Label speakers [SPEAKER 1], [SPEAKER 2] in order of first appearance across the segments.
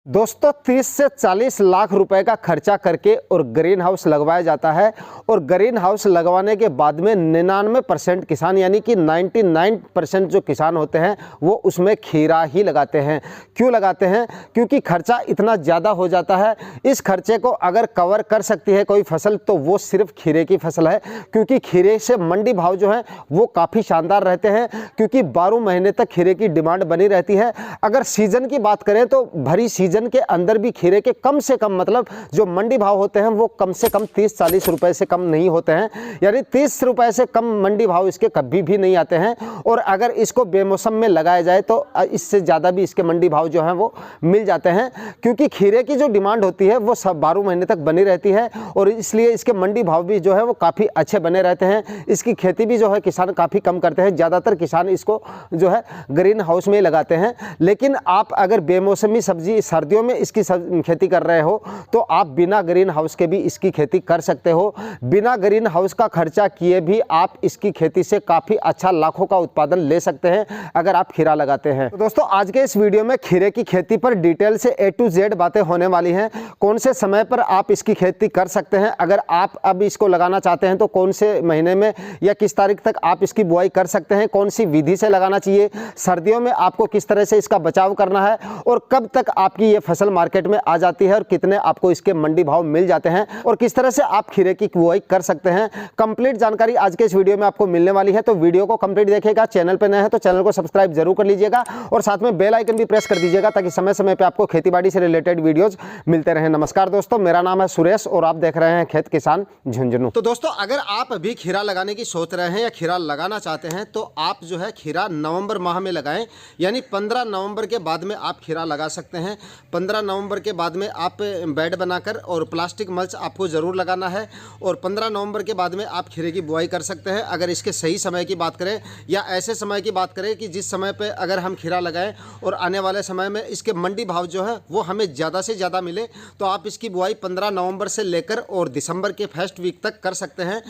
[SPEAKER 1] दोस्तों 30 से 40 लाख रुपए का खर्चा करके और ग्रीन हाउस लगवाया जाता है और ग्रीन हाउस लगवाने के बाद में 99% किसान यानी कि 99% जो किसान होते हैं वो उसमें खीरा ही लगाते हैं। क्यों लगाते हैं? क्योंकि खर्चा इतना ज़्यादा हो जाता है। इस खर्चे को अगर कवर कर सकती है कोई फसल तो वो सिर्फ खीरे की फसल है, क्योंकि खीरे से मंडी भाव जो है वो काफ़ी शानदार रहते हैं, क्योंकि 12 महीने तक खीरे की डिमांड बनी रहती है। अगर सीजन की बात करें तो भरी सीजन के अंदर भी खीरे के कम से कम मतलब जो मंडी भाव होते हैं वो कम से कम 30-40 रुपए से कम नहीं होते हैं, यानी 30 रुपए से कम मंडी भाव इसके कभी भी नहीं आते हैं। और अगर इसको बेमौसम में लगाया जाए तो इससे ज़्यादा भी इसके मंडी भाव जो हैं वो मिल जाते हैं, क्योंकि खीरे की जो डिमांड होती है वो सब 12 महीने तक बनी रहती है और इसलिए इसके मंडी भाव भी जो है वो काफ़ी अच्छे बने रहते हैं। इसकी खेती भी जो है किसान काफ़ी कम करते हैं, ज़्यादातर किसान इसको जो है ग्रीन हाउस में लगाते हैं। लेकिन आप अगर बेमौसमी सब्जी सर्दियों में इसकी खेती कर रहे हो तो आप बिना ग्रीन हाउस के भी इसकी खेती कर सकते हो। बिना ग्रीन हाउस का खर्चा किए भी आप इसकी खेती से काफ़ी अच्छा लाखों का उत्पादन ले सकते हैं अगर आप खीरा लगाते हैं। तो दोस्तों आज के इस वीडियो में खीरे की खेती पर डिटेल से A to Z बातें होने वाली हैं। कौन से समय पर आप इसकी खेती कर सकते हैं, अगर आप अब इसको लगाना चाहते हैं तो कौन से महीने में या किस तारीख तक आप इसकी बुआई कर सकते हैं, कौन सी विधि से लगाना चाहिए, सर्दियों में आपको किस तरह से इसका बचाव करना है और कब तक आपकी ये फसल मार्केट में आ जाती है और कितने आपको इसके मंडी भाव मिल जाते हैं और किस तरह से आप खीरे की बुआई कर सकते हैं। कंप्लीट जानकारी आज के इस वीडियो में आपको मिलने वाली है, तो वीडियो को कंप्लीट देखिएगा। चैनल पर नए हैं तो चैनल को सब्सक्राइब जरूर कर लीजिएगा और साथ में बेल आइकन भी प्रेस कर दीजिएगा ताकि समय समय पर आपको खेतीबाड़ी से रिलेटेड वीडियोज मिलते रहें। नमस्कार दोस्तों, मेरा नाम है सुरेश और आप देख रहे हैं खेत किसान झुंझुनू। तो दोस्तों अगर आप अभी खीरा लगाने की सोच रहे हैं या खीरा लगाना चाहते हैं तो आप जो है खीरा नवंबर माह में लगाएं, यानी 15 नवंबर के बाद में आप खीरा लगा सकते हैं। 15 नवंबर के बाद में आप बेड बनाकर और प्लास्टिक मल्च आपको ज़रूर लगाना है और 15 नवंबर के बाद में आप खीरे की बुआई कर सकते हैं। अगर इसके सही समय की बात करें या ऐसे समय की बात करें कि जिस समय पे अगर हम खीरा लगाएं और आने वाले समय में इसके मंडी भाव जो है वो हमें ज़्यादा से ज़्यादा मिले, तो आप इसकी बुआई 15 नवंबर से लेकर और दिसंबर के फर्स्ट वीक तक कर सकते हैं।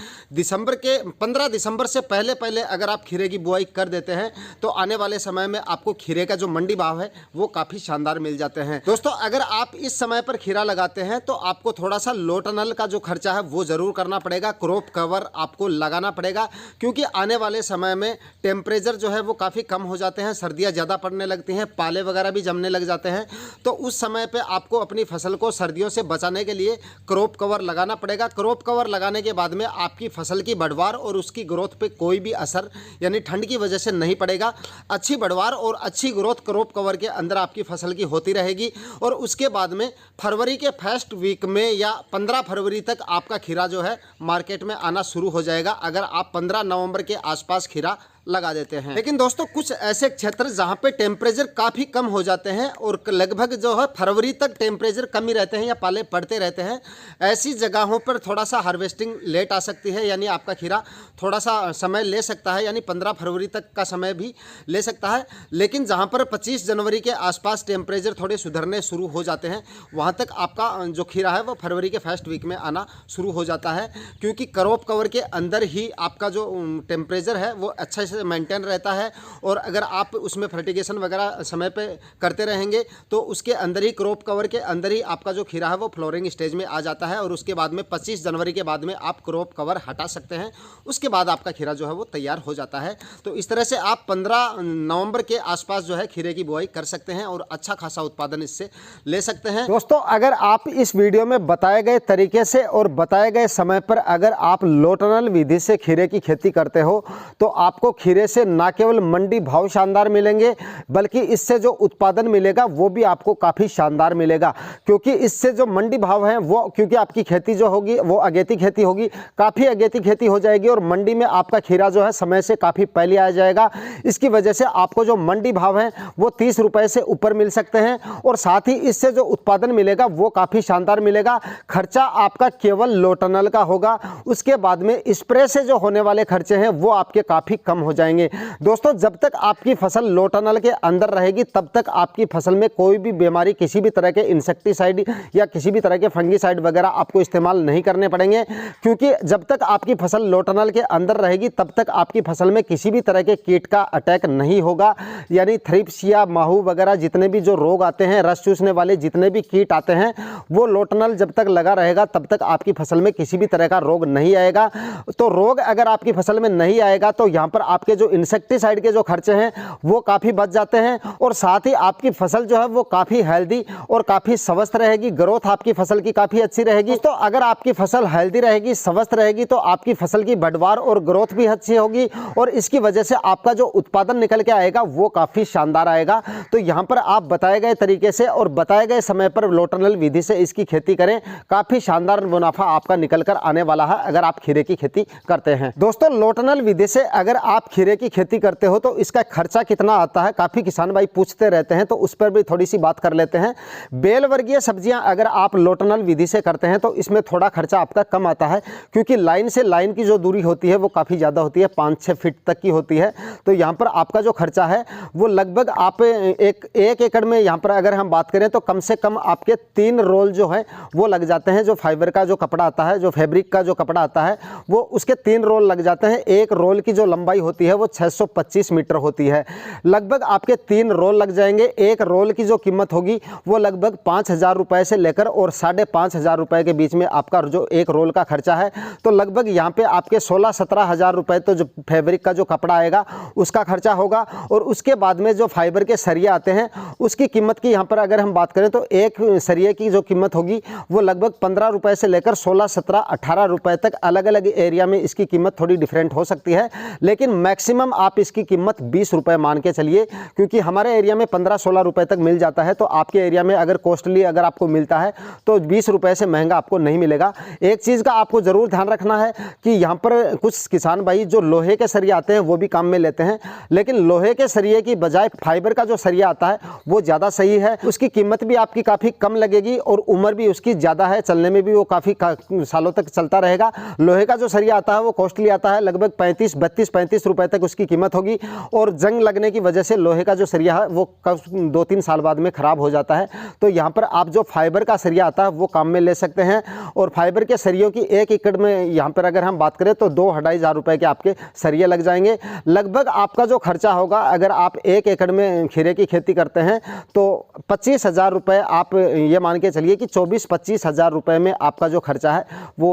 [SPEAKER 1] 15 दिसंबर से पहले अगर आप खीरे की बुआई कर देते हैं तो आने वाले समय में आपको खीरे का जो मंडी भाव है वो काफ़ी शानदार मिल जाते हैं। दोस्तों अगर आप इस समय पर खीरा लगाते हैं तो आपको थोड़ा सा लो टनल का जो खर्चा है वो ज़रूर करना पड़ेगा, क्रॉप कवर आपको लगाना पड़ेगा, क्योंकि आने वाले समय में टेम्परेचर जो है वो काफ़ी कम हो जाते हैं, सर्दियाँ ज़्यादा पड़ने लगती हैं, पाले वगैरह भी जमने लग जाते हैं। तो उस समय पर आपको अपनी फसल को सर्दियों से बचाने के लिए क्रॉप कवर लगाना पड़ेगा। क्रॉप कवर लगाने के बाद में आपकी फसल की बढ़वार और उसकी ग्रोथ पे कोई भी असर यानी ठंड की वजह से नहीं पड़ेगा। अच्छी बढ़वार और अच्छी ग्रोथ क्रॉप कवर के अंदर आपकी फसल की होती रहेगी और उसके बाद में फरवरी के फर्स्ट वीक में या 15 फरवरी तक आपका खीरा जो है मार्केट में आना शुरू हो जाएगा, अगर आप 15 नवंबर के आसपास खीरा लगा देते हैं। लेकिन दोस्तों कुछ ऐसे क्षेत्र जहां पे टेम्परेचर काफ़ी कम हो जाते हैं और लगभग जो है फरवरी तक टेम्परेचर कम ही रहते हैं या पाले पड़ते रहते हैं, ऐसी जगहों पर थोड़ा सा हार्वेस्टिंग लेट आ सकती है, यानी आपका खीरा थोड़ा सा समय ले सकता है, यानी 15 फरवरी तक का समय भी ले सकता है। लेकिन जहाँ पर 25 जनवरी के आसपास टेम्परेचर थोड़े सुधरने शुरू हो जाते हैं वहाँ तक आपका जो खीरा है वो फरवरी के फर्स्ट वीक में आना शुरू हो जाता है, क्योंकि क्रॉप कवर के अंदर ही आपका जो टेम्परेचर है वो अच्छा से मेंटेन रहता है और अगर आप उसमें फर्टिगेशन वगैरह समय पे करते रहेंगे तो उसके अंदर ही क्रॉप कवर के अंदर ही आपका जो खीरा है वो फ्लोरिंग स्टेज में आ जाता है और उसके बाद में 25 जनवरी के बाद में आप क्रॉप कवर हटा सकते हैं। उसके बाद आपका खीरा जो है वो तैयार हो जाता है। तो इस तरह से आप 15 नवंबर के आसपास जो है खीरे की बुआई कर सकते हैं और अच्छा खासा उत्पादन इससे ले सकते हैं। दोस्तों अगर आप इस वीडियो में बताए गए तरीके से और बताए गए समय पर अगर आप लो टनल विधि से खीरे की खेती करते हो तो आपको खीरे से ना केवल मंडी भाव शानदार मिलेंगे बल्कि इससे जो उत्पादन मिलेगा वो भी आपको काफ़ी शानदार मिलेगा, क्योंकि इससे जो मंडी भाव है वो क्योंकि आपकी खेती जो होगी वो अगेती खेती होगी, काफ़ी अगेती खेती हो जाएगी और मंडी में आपका खीरा जो है समय से काफ़ी पहले आ जाएगा। इसकी वजह से आपको जो मंडी भाव है वो 30 रुपये से ऊपर मिल सकते हैं और साथ ही इससे जो उत्पादन मिलेगा वो काफ़ी शानदार मिलेगा। खर्चा आपका केवल लो टनल का होगा, उसके बाद में स्प्रे से जो होने वाले खर्चे हैं वो आपके काफ़ी कम हो हो जाएंगे। दोस्तों, जब तक आपकी फसल लो टनल के अंदर रहेगी तब तक आपकी फसल में कोई भी बीमारी, किसी भी तरह के इंसेक्टिसाइड या किसी भी तरह के फंगीसाइड वगैरह आपको इस्तेमाल नहीं करने पड़ेंगे, क्योंकि जब तक आपकी फसल लो टनल के अंदर रहेगी तब तक आपकी फसल में किसी भी तरह के कीट का अटैक नहीं होगा। यानी थ्रिप्स या माहू वगैरह जितने भी जो रोग आते हैं, रस चूसने वाले जितने भी कीट आते हैं, वो लो टनल जब तक लगा रहेगा तब तक आपकी फसल में किसी भी तरह का रोग नहीं आएगा। तो रोग अगर आपकी फसल में नहीं आएगा तो यहाँ पर आपके जो इंसेक्टिसाइड के जो खर्चे हैं वो काफ़ी बच जाते हैं, और साथ ही आपकी फसल जो है वो काफ़ी हेल्दी और काफ़ी स्वस्थ रहेगी। ग्रोथ आपकी फसल की काफ़ी अच्छी रहेगी। तो अगर आपकी फसल हेल्दी रहेगी, स्वस्थ रहेगी, तो आपकी फसल की बढ़वार और ग्रोथ भी अच्छी होगी, और इसकी वजह से आपका जो उत्पादन निकल के आएगा वो काफ़ी शानदार आएगा। तो यहाँ पर आप बताए गए तरीके से और बताए गए समय पर लो टनल विधि से इसकी खेती करें, काफ़ी शानदार मुनाफा आपका निकल कर आने वाला है अगर आप खीरे की खेती करते हैं। दोस्तों, लो टनल विधि से अगर आप खीरे की खेती करते हो तो इसका खर्चा कितना आता है, काफ़ी किसान भाई पूछते रहते हैं, तो उस पर भी थोड़ी सी बात कर लेते हैं। बेल वर्गीय सब्जियां अगर आप लो टनल विधि से करते हैं तो इसमें थोड़ा खर्चा आपका कम आता है, क्योंकि लाइन से लाइन की जो दूरी होती है वो काफ़ी ज़्यादा होती है, 5-6 फीट तक की होती है। तो यहाँ पर आपका जो खर्चा है वो लगभग आप एक एकड़ में यहाँ पर अगर हम बात करें तो कम से कम आपके 3 रोल जो है वो लग जाते हैं। जो फाइबर का जो कपड़ा आता है, जो फैब्रिक का जो कपड़ा आता है, वो उसके 3 रोल लग जाते हैं। एक रोल की जो लंबाई होती है वो 625 मीटर होती है। लगभग आपके 3 रोल लग जाएंगे। एक रोल की जो कीमत होगी वो लगभग 5,000 रुपये से लेकर और 5,500 रुपये के बीच में आपका जो एक रोल का खर्चा है। तो लगभग यहाँ पे आपके 16-17 हज़ार रुपये तो जो फैब्रिक का जो कपड़ा आएगा उसका खर्चा होगा, और उसके बाद में जो फाइबर के सरिये आते हैं उसकी कीमत की यहाँ पर अगर हम बात करें तो एक सरिये की जो कीमत होगी वो लगभग 15 रुपये से लेकर 16, 17, 18 रुपये तक अलग अलग एरिया में इसकी कीमत थोड़ी डिफरेंट हो सकती है, लेकिन मैक्सिमम आप इसकी कीमत 20 रुपये मान के चलिए, क्योंकि हमारे एरिया में 15-16 रुपये तक मिल जाता है। तो आपके एरिया में अगर कॉस्टली अगर आपको मिलता है तो 20 रुपये से महंगा आपको नहीं मिलेगा। एक चीज़ का आपको ज़रूर ध्यान रखना है कि यहाँ पर कुछ किसान भाई जो लोहे के सरिये आते हैं वो भी काम में लेते हैं, लेकिन लोहे के सरिये की बजाय फाइबर का जो सरिया आता है वो ज़्यादा सही है। उसकी कीमत भी आपकी काफ़ी कम लगेगी और उम्र भी उसकी ज़्यादा है, चलने में भी वो काफ़ी सालों तक चलता रहेगा। लोहे का जो सरिया आता है वो कॉस्टली आता है, लगभग 32-35 रुपये तक उसकी कीमत होगी, और जंग लगने की वजह से लोहे का जो सरिया है वो 2-3 साल बाद में ख़राब हो जाता है। तो यहाँ पर आप जो फाइबर का सरिया आता है वो काम में ले सकते हैं, और फाइबर के सरियों की एक एकड़ में यहाँ पर अगर हम बात करें तो 2-2.5 हज़ार रुपये के आपके सरिये लग जाएंगे। लगभग आपका जो खर्चा होगा अगर आप 1 एकड़ में खीरे की खेती करते हैं तो 25,000 रुपये, आप ये मान के चलिए कि 24-25 हज़ार रुपये में आपका जो खर्चा है वो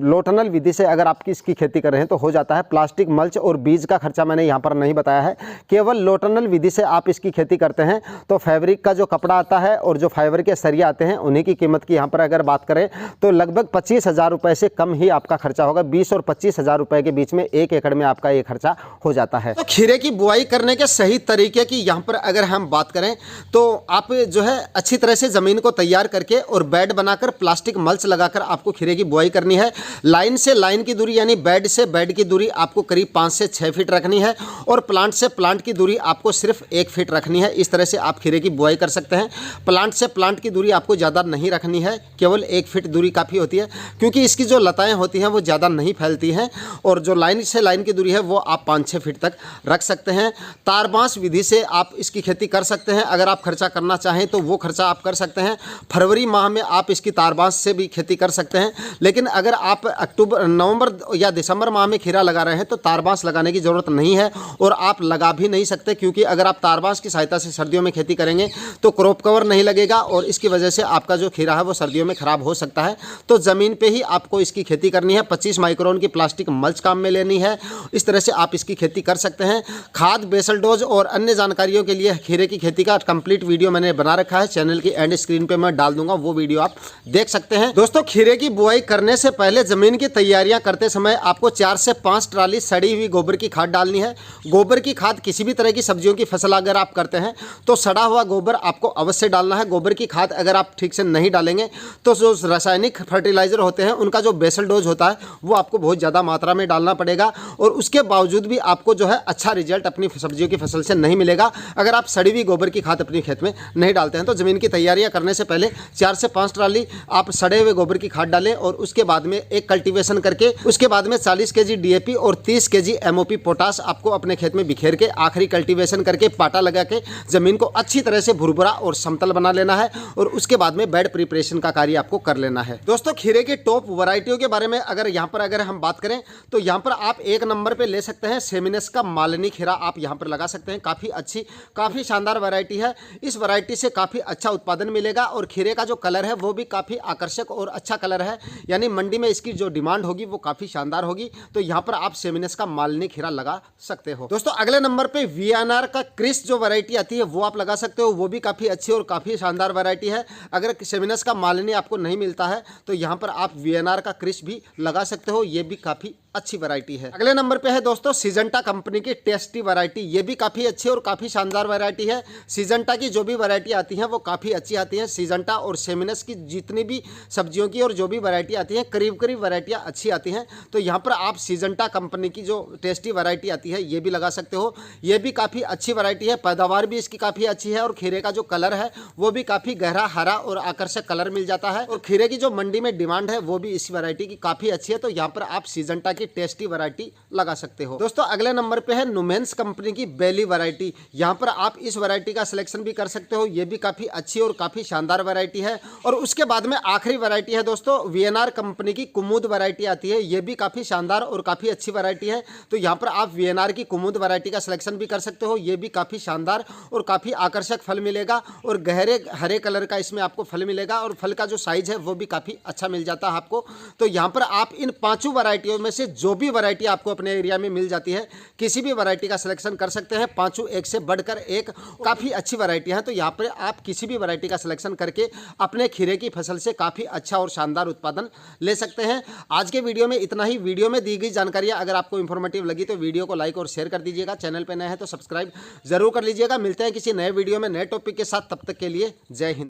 [SPEAKER 1] लो टनल विधि से अगर आप इसकी खेती कर रहे हैं तो हो जाता है। प्लास्टिक, मल्च और बीज का खर्चा मैंने यहाँ पर नहीं बताया है। केवल लो टनल विधि से आप इसकी खेती करते हैं तो फैब्रिक का जो कपड़ा आता है और जो फाइबर के सरिया आते हैं उन्हीं की कीमत की यहाँ पर अगर बात करें तो लगभग 25,000 रुपये से कम ही आपका खर्चा होगा। 20 और 25,000 रुपये के बीच में 1 एकड़ में आपका ये खर्चा हो जाता है। तो खीरे की बुआई करने के सही तरीके की यहाँ पर अगर हम बात करें तो आप जो है अच्छी तरह से ज़मीन को तैयार करके और बेड बनाकर प्लास्टिक मल्च लगाकर आपको खीरे की बुआई करनी है। लाइन से लाइन की दूरी यानी बेड से बेड की दूरी आपको करीब 5 से 6 फीट रखनी है, और प्लांट से प्लांट की दूरी आपको सिर्फ 1 फीट रखनी है। इस तरह से आप खीरे की बुआई कर सकते हैं। प्लांट से प्लांट की दूरी आपको ज़्यादा नहीं रखनी है, केवल 1 फीट दूरी काफ़ी होती है, क्योंकि इसकी जो लताएँ होती हैं वो ज़्यादा नहीं फैलती हैं, और जो लाइन से लाइन की दूरी है वो आप 5-6 फीट तक रख सकते हैं। तार बांस विधि से आप इसकी खेती कर सकते हैं। अगर आप खर्चा करना चाहें तो वो खर्चा आप कर सकते हैं। फरवरी माह में आप इसकी तार बांस से भी खेती कर सकते हैं, लेकिन अगर आप नवंबर या दिसंबर माह में खीरा लगा रहे हैं तो तार बांस लगाने की ज़रूरत नहीं है, और आप लगा भी नहीं सकते, क्योंकि अगर आप तार बांस की सहायता से सर्दियों में खेती करेंगे तो क्रॉप कवर नहीं लगेगा, और इसकी वजह से आपका जो खीरा है वो सर्दियों में ख़राब हो सकता है। तो ज़मीन पे ही आपको इसकी खेती करनी है। 25 माइक्रोन की प्लास्टिक मल्च काम में लेनी है। इस तरह से आप इसकी खेती कर सकते हैं। खाद, बेसल डोज और अन्य जानकारियों के लिए खीरे की खेती का कंप्लीट वीडियो मैंने बना रखा है, चैनल की एंड स्क्रीन पे मैं डाल दूंगा, वो वीडियो आप देख सकते हैं। दोस्तों, खीरे की बुआई करने से पहले ज़मीन की तैयारियां करते समय आपको 4 से 5 ट्राली सड़ी हुई गोबर की खाद डालनी है। गोबर की खाद किसी भी तरह की सब्जियों की फसल अगर आप करते हैं तो सड़ा हुआ गोबर आपको अवश्य डालना है। गोबर की खाद अगर आप ठीक से नहीं डालेंगे तो जो रासायनिक फर्टिलाइज़र होते हैं उनका जो बेसल डोज होता है वो आपको बहुत ज़्यादा मात्रा में डालना पड़ेगा, और उसके बावजूद भी आपको जो है अच्छा रिजल्ट अपनी सब्जियों की फसल से नहीं मिलेगा अगर आप सड़ी हुई गोबर की खाद अपनी खेत में नहीं डालते हैं। तो ज़मीन की तैयारियां करने से पहले 4 से 5 ट्राली आप सड़े हुए गोबर की खाद डालें, और उसके बाद में एक कल्टीवेशन करके उसके बाद में 40 केजी DAP और 30 केजी MOP पोटास आपको अपने खेत में बिखेर के आखिरी कल्टीवेशन करके पाटा लगा के ज़मीन को अच्छी तरह से भुरभुरा और समतल बना लेना है और उसके बाद में बेड प्रिपरेशन का कार्य आपको कर लेना है। दोस्तों खीरे की टॉप वैरायटियों के बारे में अगर हम बात करें तो यहाँ पर आप एक नंबर पे ले सकते हैं सेमिनस का मालिनी खीरा आप यहाँ पर लगा सकते हैं। काफ़ी अच्छी काफ़ी शानदार वैरायटी है। इस वैरायटी से काफ़ी अच्छा उत्पादन मिलेगा और खीरे का जो कलर है वो भी काफ़ी आकर्षक और अच्छा कलर है, यानी मंडी में इसकी जो डिमांड होगी वो काफ़ी शानदार होगी। तो यहाँ पर आप सेमिनस का मालिनी खीरा लगा सकते हो। दोस्तों अगले नंबर पे वीएनआर का क्रिस जो वैरायटी आती है वो आप लगा सकते हो। वो भी काफ़ी अच्छी और काफ़ी शानदार वैरायटी है। अगर सेमिनस का मालिनी आपको नहीं मिलता है तो यहाँ पर आप वीएनआर का क्रिस भी लगा सकते हो। ये भी काफ़ी अच्छी वैरायटी है। अगले नंबर पे है दोस्तों सिजेंटा कंपनी की टेस्टी वैरायटी। ये भी काफ़ी अच्छी और काफ़ी शानदार वैरायटी है। सिजेंटा की जो भी वैरायटी आती है वो काफ़ी अच्छी आती है। सिजेंटा और सेमिनस की जितनी भी सब्जियों की और जो भी वैरायटी आती है करीब करीब वैरायटियाँ अच्छी आती हैं। तो यहाँ पर आप सिजेंटा कंपनी की जो टेस्टी वैरायटी आती है ये भी लगा सकते हो। ये भी काफ़ी अच्छी वैरायटी है। पैदावार भी इसकी काफ़ी अच्छी है और खीरे का जो कलर है वो भी काफ़ी गहरा हरा और आकर्षक कलर मिल जाता है। और खीरे की जो मंडी में डिमांड है वो भी इस वैरायटी की काफ़ी अच्छी है। तो यहाँ पर आप सिजेंटा की टेस्टी वैरायटी लगा सकते हो। दोस्तों अगले नंबर पे है नुमेंस कंपनी की बेली वैरायटी। यहाँ पर आप इस वैरायटी का सिलेक्शन भी कर सकते हो। ये भी काफ़ी अच्छी और काफ़ी शानदार वैरायटी है। और उसके बाद में आखिरी वैरायटी है दोस्तों वीएनआर कंपनी की कुमुद वैरायटी आती है। ये भी काफ़ी शानदार और काफ़ी अच्छी वैरायटी है। तो यहाँ पर आप वीएनआर की कुमुद वैरायटी का सिलेक्शन भी कर सकते हो। ये भी काफ़ी शानदार और काफ़ी आकर्षक फल मिलेगा और गहरे हरे कलर का इसमें आपको फल मिलेगा और फल का जो साइज है वो भी काफ़ी अच्छा मिल जाता है आपको। तो यहाँ पर आप इन पांचों वैरायटियों में से जो भी वैरायटी आपको अपने एरिया में मिल जाती है किसी भी वैरायटी का सिलेक्शन कर सकते हैं। पांचों एक से बढ़कर एक काफ़ी अच्छी वैरायटी है। तो यहाँ पर आप किसी भी वैरायटी का सिलेक्शन करके अपने खीरे की फसल से काफ़ी अच्छा और शानदार उत्पादन ले सकते हैं। आज के वीडियो में इतना ही। वीडियो में दी गई जानकारियाँ अगर आपको इन्फॉर्मेटिव लगी तो वीडियो को लाइक और शेयर कर दीजिएगा। चैनल पर नए हैं तो सब्सक्राइब जरूर कर लीजिएगा। मिलते हैं किसी नए वीडियो में नए टॉपिक के साथ। तब तक के लिए जय हिंद।